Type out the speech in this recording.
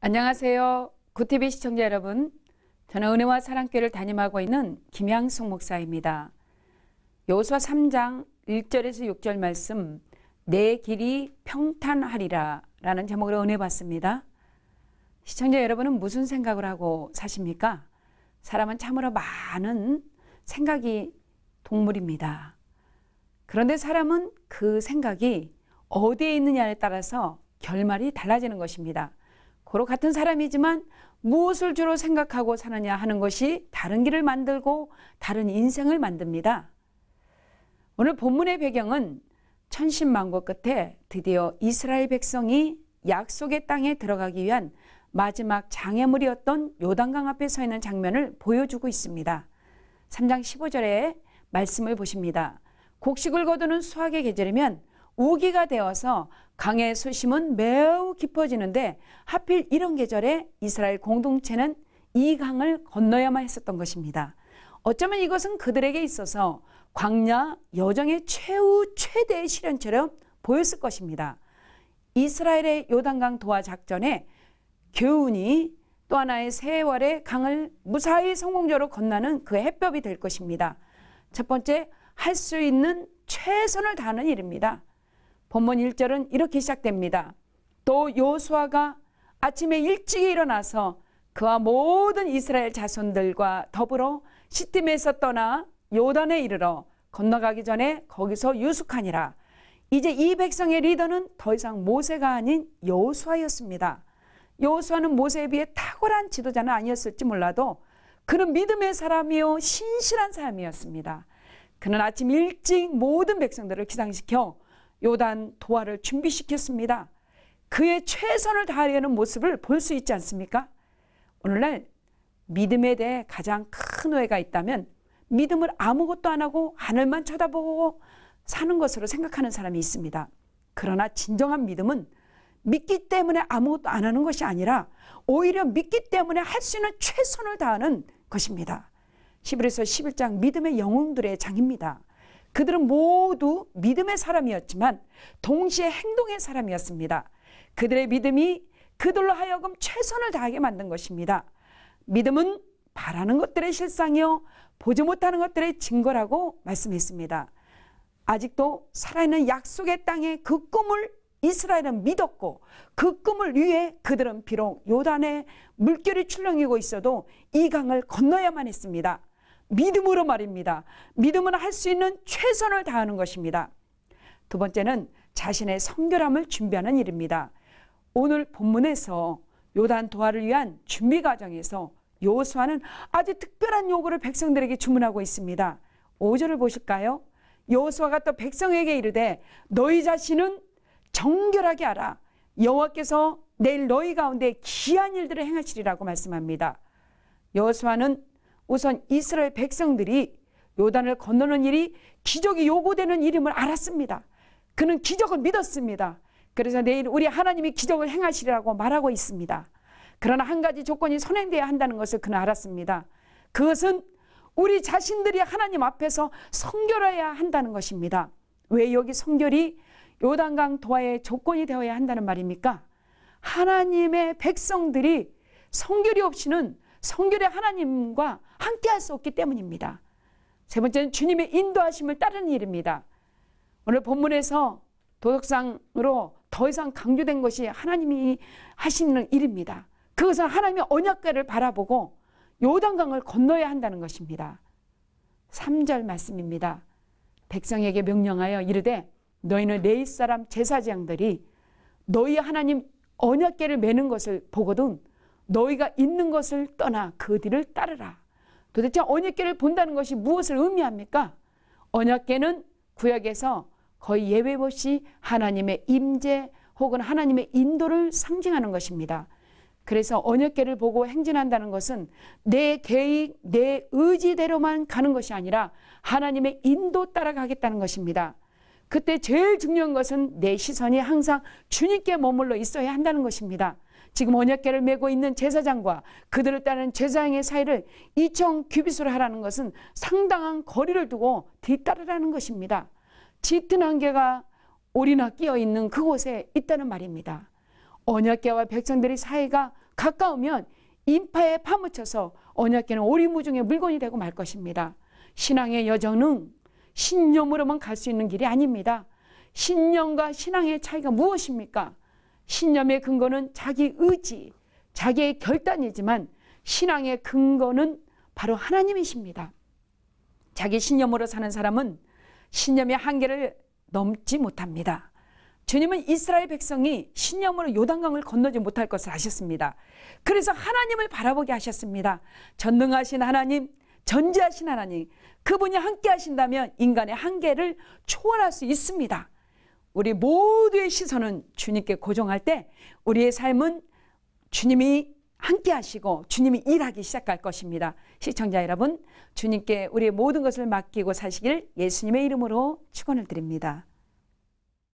안녕하세요. 굿TV 시청자 여러분. 저는 은혜와 사랑교회를 담임하고 있는 김양숙 목사입니다. 여호수아 3장 1절에서 6절 말씀, 내 길이 평탄하리라 라는 제목으로 은혜 받습니다. 시청자 여러분은 무슨 생각을 하고 사십니까? 사람은 참으로 많은 생각이 동물입니다. 그런데 사람은 그 생각이 어디에 있느냐에 따라서 결말이 달라지는 것입니다. 고로 같은 사람이지만 무엇을 주로 생각하고 사느냐 하는 것이 다른 길을 만들고 다른 인생을 만듭니다. 오늘 본문의 배경은 천신만고 끝에 드디어 이스라엘 백성이 약속의 땅에 들어가기 위한 마지막 장애물이었던 요단강 앞에 서 있는 장면을 보여주고 있습니다. 3장 15절에 말씀을 보십니다. 곡식을 거두는 수확의 계절이면 우기가 되어서 강의 수심은 매우 깊어지는데 하필 이런 계절에 이스라엘 공동체는 이 강을 건너야만 했었던 것입니다. 어쩌면 이것은 그들에게 있어서 광야 여정의 최대의 시련처럼 보였을 것입니다. 이스라엘의 요단강 도하 작전에 교훈이 또 하나의 세월의 강을 무사히 성공적으로 건너는 그 해법이 될 것입니다. 첫 번째, 할 수 있는 최선을 다하는 일입니다. 본문 1절은 이렇게 시작됩니다. 또 여호수아가 아침에 일찍 일어나서 그와 모든 이스라엘 자손들과 더불어 시팀에서 떠나 요단에 이르러 건너가기 전에 거기서 유숙하니라. 이제 이 백성의 리더는 더 이상 모세가 아닌 여호수아였습니다. 여호수아는 모세에 비해 탁월한 지도자는 아니었을지 몰라도 그는 믿음의 사람이요 신실한 사람이었습니다. 그는 아침 일찍 모든 백성들을 기상시켜 요단 도하를 준비시켰습니다. 그의 최선을 다하려는 모습을 볼 수 있지 않습니까? 오늘날 믿음에 대해 가장 큰 오해가 있다면 믿음을 아무것도 안 하고 하늘만 쳐다보고 사는 것으로 생각하는 사람이 있습니다. 그러나 진정한 믿음은 믿기 때문에 아무것도 안 하는 것이 아니라 오히려 믿기 때문에 할 수 있는 최선을 다하는 것입니다. 히브리서 11장 믿음의 영웅들의 장입니다. 그들은 모두 믿음의 사람이었지만 동시에 행동의 사람이었습니다. 그들의 믿음이 그들로 하여금 최선을 다하게 만든 것입니다. 믿음은 바라는 것들의 실상이요 보지 못하는 것들의 증거라고 말씀했습니다. 아직도 살아있는 약속의 땅의 그 꿈을 이스라엘은 믿었고 그 꿈을 위해 그들은 비록 요단에 물결이 출렁이고 있어도 이 강을 건너야만 했습니다. 믿음으로 말입니다. 믿음은 할 수 있는 최선을 다하는 것입니다. 두 번째는 자신의 성결함을 준비하는 일입니다. 오늘 본문에서 요단 도하를 위한 준비 과정에서 여호수아는 아주 특별한 요구를 백성들에게 주문하고 있습니다. 5절을 보실까요? 여호수아가 또 백성에게 이르되 너희 자신은 정결하게 하라. 여호와께서 내일 너희 가운데 기이한 일들을 행하시리라고 말씀합니다. 여호수아는 우선 이스라엘 백성들이 요단을 건너는 일이 기적이 요구되는 일임을 알았습니다. 그는 기적을 믿었습니다. 그래서 내일 우리 하나님이 기적을 행하시리라고 말하고 있습니다. 그러나 한 가지 조건이 선행되어야 한다는 것을 그는 알았습니다. 그것은 우리 자신들이 하나님 앞에서 성결해야 한다는 것입니다. 왜 여기 성결이 요단강 도하의 조건이 되어야 한다는 말입니까? 하나님의 백성들이 성결이 없이는 성결의 하나님과 함께할 수 없기 때문입니다. 세 번째는 주님의 인도하심을 따르는 일입니다. 오늘 본문에서 도덕상으로 더 이상 강조된 것이 하나님이 하시는 일입니다. 그것은 하나님의 언약궤를 바라보고 요단강을 건너야 한다는 것입니다. 3절 말씀입니다. 백성에게 명령하여 이르되 너희는 내 이웃사람 제사장들이 너희 하나님 언약궤를 매는 것을 보거든 너희가 있는 것을 떠나 그 뒤를 따르라. 도대체 언약궤를 본다는 것이 무엇을 의미합니까? 언약궤는 구약에서 거의 예외 없이 하나님의 임재 혹은 하나님의 인도를 상징하는 것입니다. 그래서 언약궤를 보고 행진한다는 것은 내 계획, 내 의지대로만 가는 것이 아니라 하나님의 인도 따라가겠다는 것입니다. 그때 제일 중요한 것은 내 시선이 항상 주님께 머물러 있어야 한다는 것입니다. 지금 언약궤를 메고 있는 제사장과 그들을 따르는 제사장의 사이를 2,000규빗으로 하라는 것은 상당한 거리를 두고 뒤따르라는 것입니다. 짙은 안개가 오리나 끼어 있는 그곳에 있다는 말입니다. 언약궤와 백성들의 사이가 가까우면 인파에 파묻혀서 언약궤는 오리무중의 물건이 되고 말 것입니다. 신앙의 여정은 신념으로만 갈 수 있는 길이 아닙니다. 신념과 신앙의 차이가 무엇입니까? 신념의 근거는 자기 의지, 자기의 결단이지만 신앙의 근거는 바로 하나님이십니다. 자기 신념으로 사는 사람은 신념의 한계를 넘지 못합니다. 주님은 이스라엘 백성이 신념으로 요단강을 건너지 못할 것을 아셨습니다. 그래서 하나님을 바라보게 하셨습니다. 전능하신 하나님, 전지하신 하나님, 그분이 함께 하신다면 인간의 한계를 초월할 수 있습니다. 우리 모두의 시선은 주님께 고정할 때 우리의 삶은 주님이 함께 하시고 주님이 일하기 시작할 것입니다. 시청자 여러분, 주님께 우리의 모든 것을 맡기고 사시길 예수님의 이름으로 축원을 드립니다.